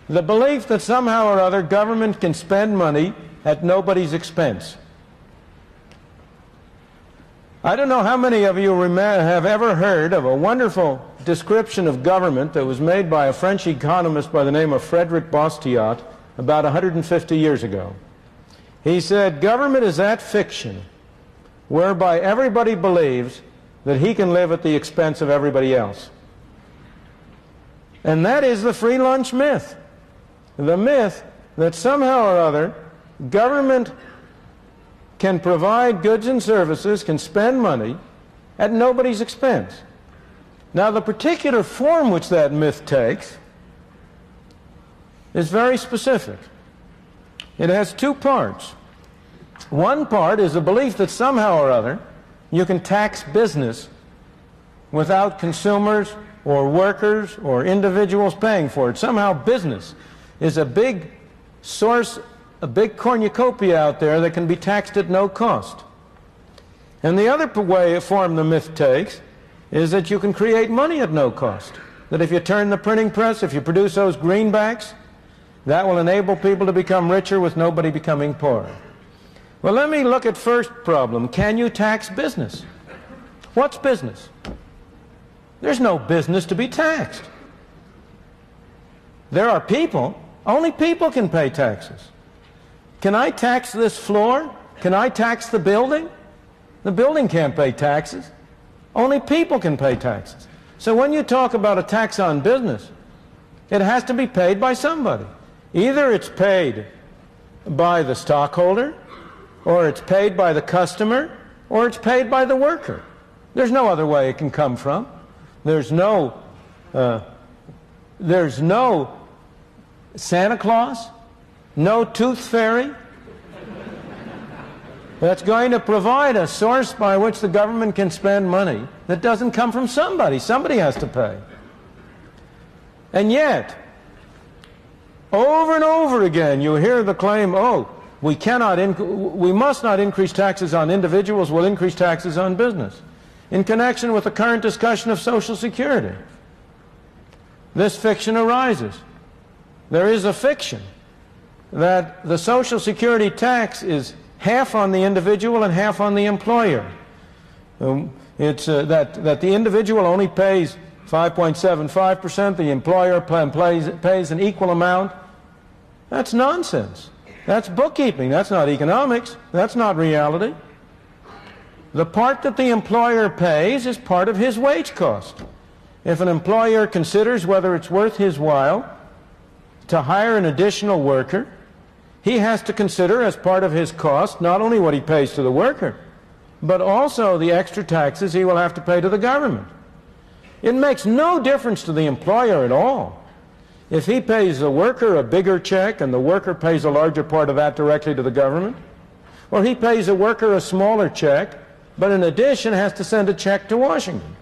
The belief that somehow or other government can spend money at nobody's expense. I don't know how many of you have ever heard of a wonderful description of government that was made by a French economist by the name of Frederick Bastiat about 150 years ago. He said, "Government is that fiction whereby everybody believes that he can live at the expense of everybody else." And that is the free lunch myth. The myth that somehow or other government can provide goods and services, can spend money at nobody's expense. Now, the particular form which that myth takes is very specific. It has two parts. One part is the belief that somehow or other you can tax business without consumers or workers or individuals paying for it. Somehow business is a big source, a big cornucopia out there that can be taxed at no cost. And the other form the myth takes is that you can create money at no cost. That if you turn the printing press, if you produce those greenbacks, that will enable people to become richer with nobody becoming poorer. Well, let me look at first problem. Can you tax business? What's business? There's no business to be taxed. There are people. Only people can pay taxes. Can I tax this floor? Can I tax the building? The building can't pay taxes. Only people can pay taxes. So when you talk about a tax on business, it has to be paid by somebody. Either it's paid by the stockholder, or it's paid by the customer, or it's paid by the worker. There's no other way it can come from. There's no Santa Claus, no tooth fairy that's going to provide a source by which the government can spend money that doesn't come from somebody. Somebody has to pay. And yet, over and over again, you hear the claim, oh, we must not increase taxes on individuals, we'll increase taxes on business, in connection with the current discussion of Social Security. This fiction arises. There is a fiction that the Social Security tax is half on the individual and half on the employer. That the individual only pays 5.75%, the employer pays an equal amount. That's nonsense. That's bookkeeping. That's not economics. That's not reality. The part that the employer pays is part of his wage cost. If an employer considers whether it's worth his while to hire an additional worker, he has to consider as part of his cost not only what he pays to the worker, but also the extra taxes he will have to pay to the government. It makes no difference to the employer at all if he pays the worker a bigger check and the worker pays a larger part of that directly to the government, or he pays the worker a smaller check, but in addition has to send a check to Washington.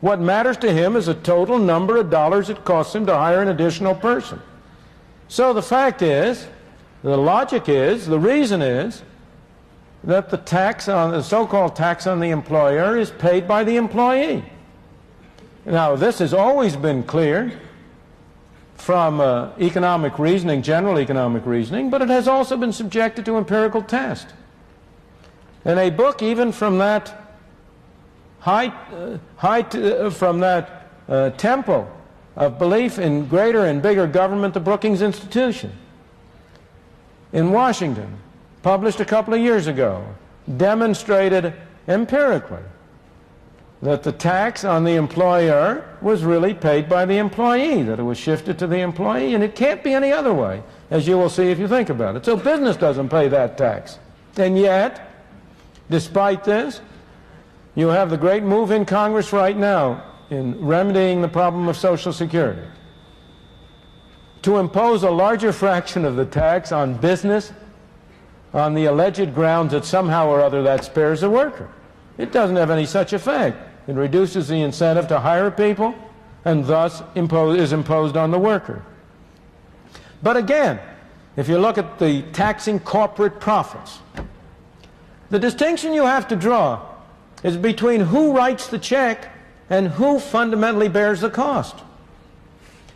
What matters to him is the total number of dollars it costs him to hire an additional person. So the fact is, the logic is, the reason is, that the so-called tax on the employer is paid by the employee. Now, this has always been clear from economic reasoning, general economic reasoning, but it has also been subjected to empirical test. And a book even from that temple of belief in greater and bigger government, the Brookings Institution in Washington, published a couple of years ago, demonstrated empirically that the tax on the employer was really paid by the employee, that it was shifted to the employee, and it can't be any other way, as you will see if you think about it. So business doesn't pay that tax. And yet, despite this, you have the great move in Congress right now in remedying the problem of Social Security to impose a larger fraction of the tax on business on the alleged grounds that somehow or other that spares the worker. It doesn't have any such effect. It reduces the incentive to hire people and thus is imposed on the worker. But again, if you look at the taxing corporate profits, the distinction you have to draw is between who writes the check and who fundamentally bears the cost.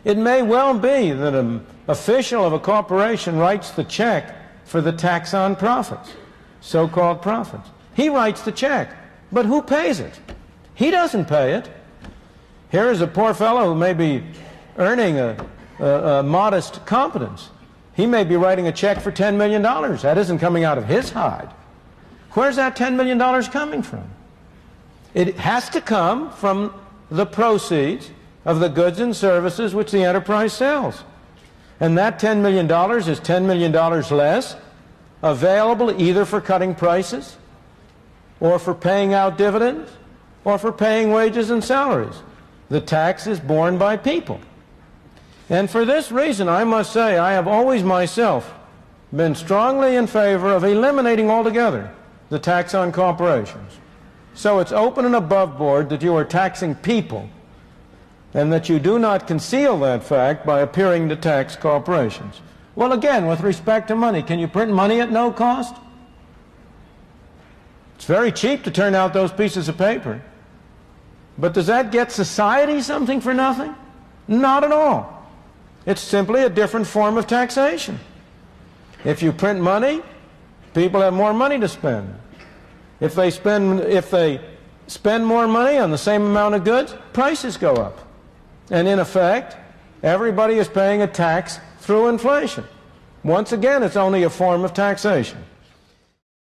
It may well be that an official of a corporation writes the check for the tax on profits, so-called profits. He writes the check, but who pays it? He doesn't pay it. Here is a poor fellow who may be earning a modest competence. He may be writing a check for $10 million. That isn't coming out of his hide. Where's that $10 million coming from? It has to come from the proceeds of the goods and services which the enterprise sells. And that $10 million is $10 million less available either for cutting prices or for paying out dividends or for paying wages and salaries. The tax is borne by people. And for this reason, I must say, I have always myself been strongly in favor of eliminating altogether the tax on corporations. So it's open and above board that you are taxing people, and that you do not conceal that fact by appearing to tax corporations. Well, again, with respect to money, can you print money at no cost? It's very cheap to turn out those pieces of paper. But does that get society something for nothing? Not at all. It's simply a different form of taxation. If you print money, people have more money to spend. If they spend more money on the same amount of goods, prices go up. And in effect, everybody is paying a tax through inflation. Once again, it's only a form of taxation.